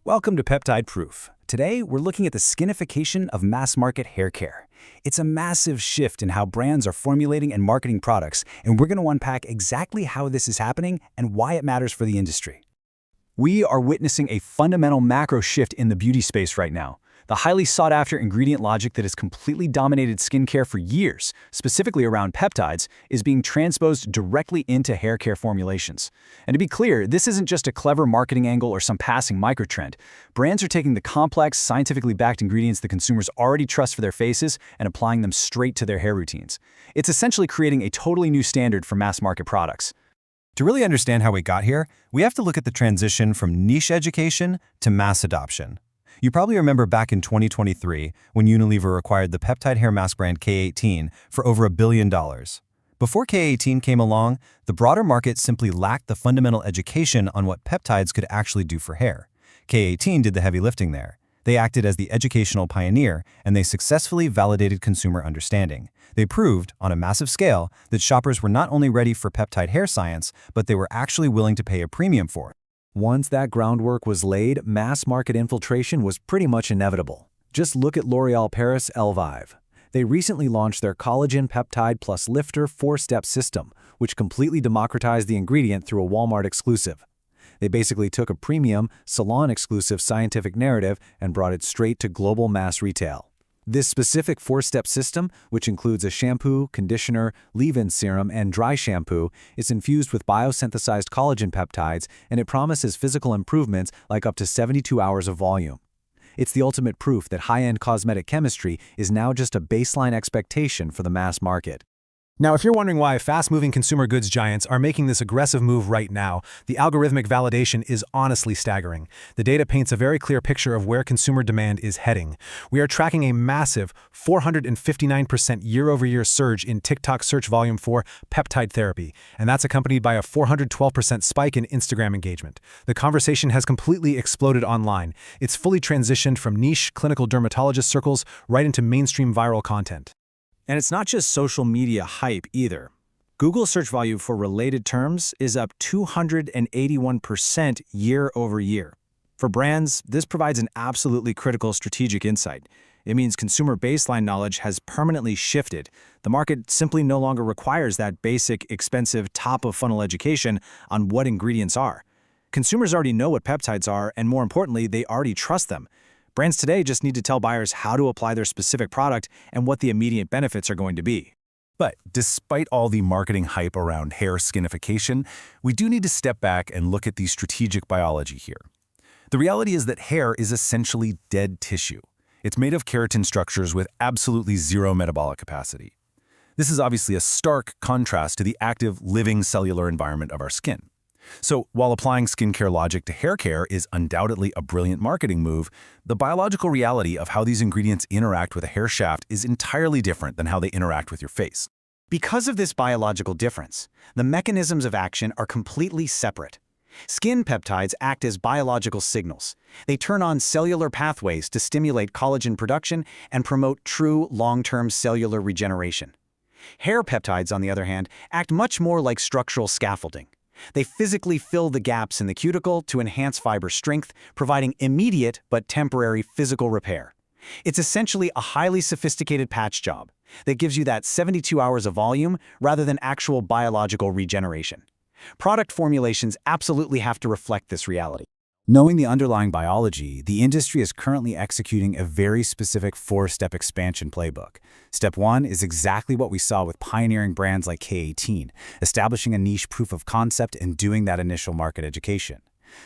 Welcome to Peptide-proof. Today, we're looking at the skinification of mass-market hair care. It's a massive shift in how brands are formulating and marketing products, and we're going to unpack exactly how this is happening and why it matters for the industry. We are witnessing a fundamental macro shift in the beauty space right now. The highly sought-after ingredient logic that has completely dominated skincare for years, specifically around peptides, is being transposed directly into hair care formulations. And to be clear, this isn't just a clever marketing angle or some passing microtrend. Brands are taking the complex, scientifically backed ingredients that consumers already trust for their faces and applying them straight to their hair routines. It's essentially creating a totally new standard for mass-market products. To really understand how we got here, we have to look at the transition from niche education to mass adoption. You probably remember back in 2023 when Unilever acquired the peptide hair mask brand K18 for over $1 billion. Before K18 came along, the broader market simply lacked the fundamental education on what peptides could actually do for hair. K18 did the heavy lifting there. They acted as the educational pioneer, and they successfully validated consumer understanding. They proved, on a massive scale, that shoppers were not only ready for peptide hair science, but they were actually willing to pay a premium for it. Once that groundwork was laid, mass market infiltration was pretty much inevitable. Just look at L'Oréal Paris Elvive. They recently launched their collagen peptide plus lifter 4-step system, which completely democratized the ingredient through a Walmart exclusive. They basically took a premium, salon-exclusive scientific narrative and brought it straight to global mass retail. This specific 4-step system, which includes a shampoo, conditioner, leave-in serum, and dry shampoo, is infused with biosynthesized collagen peptides, and it promises physical improvements like up to 72 hours of volume. It's the ultimate proof that high-end cosmetic chemistry is now just a baseline expectation for the mass market. Now, if you're wondering why fast-moving consumer goods giants are making this aggressive move right now, the algorithmic validation is honestly staggering. The data paints a very clear picture of where consumer demand is heading. We are tracking a massive 459% year-over-year surge in TikTok search volume for peptide therapy, and that's accompanied by a 412% spike in Instagram engagement. The conversation has completely exploded online. It's fully transitioned from niche clinical dermatologist circles right into mainstream viral content. And it's not just social media hype either. Google search volume for related terms is up 281% year over year. For brands, this provides an absolutely critical strategic insight. It means consumer baseline knowledge has permanently shifted. The market simply no longer requires that basic, expensive, top-of-funnel education on what ingredients are. Consumers already know what peptides are, and more importantly, they already trust them. Brands today just need to tell buyers how to apply their specific product and what the immediate benefits are going to be. But despite all the marketing hype around hair skinification, we do need to step back and look at the strategic biology here. The reality is that hair is essentially dead tissue. It's made of keratin structures with absolutely zero metabolic capacity. This is obviously a stark contrast to the active, living cellular environment of our skin. So, while applying skincare logic to hair care is undoubtedly a brilliant marketing move, the biological reality of how these ingredients interact with a hair shaft is entirely different than how they interact with your face. Because of this biological difference, the mechanisms of action are completely separate. Skin peptides act as biological signals. They turn on cellular pathways to stimulate collagen production and promote true long-term cellular regeneration. Hair peptides, on the other hand, act much more like structural scaffolding. They physically fill the gaps in the cuticle to enhance fiber strength, providing immediate but temporary physical repair. It's essentially a highly sophisticated patch job that gives you that 72 hours of volume rather than actual biological regeneration. Product formulations absolutely have to reflect this reality. Knowing the underlying biology, the industry is currently executing a very specific 4-step expansion playbook. Step 1 is exactly what we saw with pioneering brands like K18, establishing a niche proof of concept and doing that initial market education.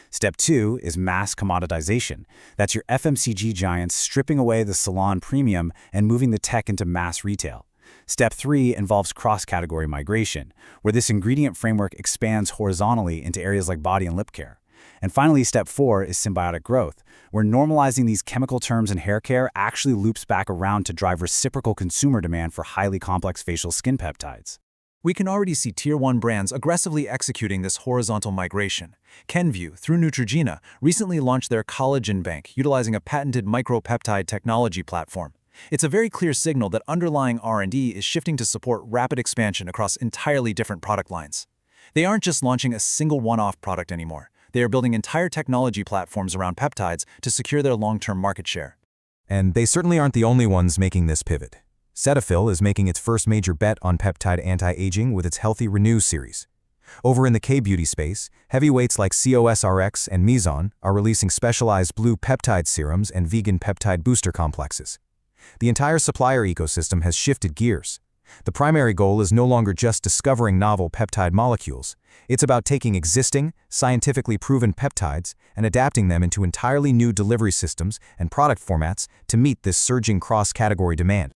Step 2 is mass commoditization. That's your FMCG giants stripping away the salon premium and moving the tech into mass retail. Step 3 involves cross-category migration, where this ingredient framework expands horizontally into areas like body and lip care. And finally, step 4 is symbiotic growth, where normalizing these chemical terms in hair care actually loops back around to drive reciprocal consumer demand for highly complex facial skin peptides. We can already see Tier 1 brands aggressively executing this horizontal migration. Kenvue, through Neutrogena, recently launched their collagen bank utilizing a patented micropeptide technology platform. It's a very clear signal that underlying R&D is shifting to support rapid expansion across entirely different product lines. They aren't just launching a single one-off product anymore. They are building entire technology platforms around peptides to secure their long-term market share. And they certainly aren't the only ones making this pivot. Cetaphil is making its first major bet on peptide anti-aging with its Healthy Renew series. Over in the K-beauty space, heavyweights like COSRX and Mizon are releasing specialized blue peptide serums and vegan peptide booster complexes. The entire supplier ecosystem has shifted gears. The primary goal is no longer just discovering novel peptide molecules. It's about taking existing, scientifically proven peptides and adapting them into entirely new delivery systems and product formats to meet this surging cross-category demand.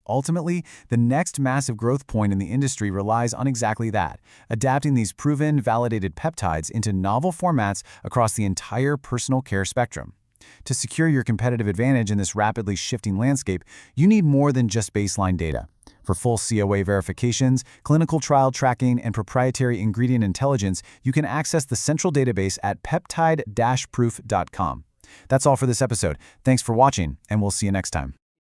Ultimately, the next massive growth point in the industry relies on exactly that, adapting these proven, validated peptides into novel formats across the entire personal care spectrum. To secure your competitive advantage in this rapidly shifting landscape, you need more than just baseline data. For full COA verifications, clinical trial tracking, and proprietary ingredient intelligence, you can access the central database at peptide-proof.com. That's all for this episode. Thanks for watching, and we'll see you next time.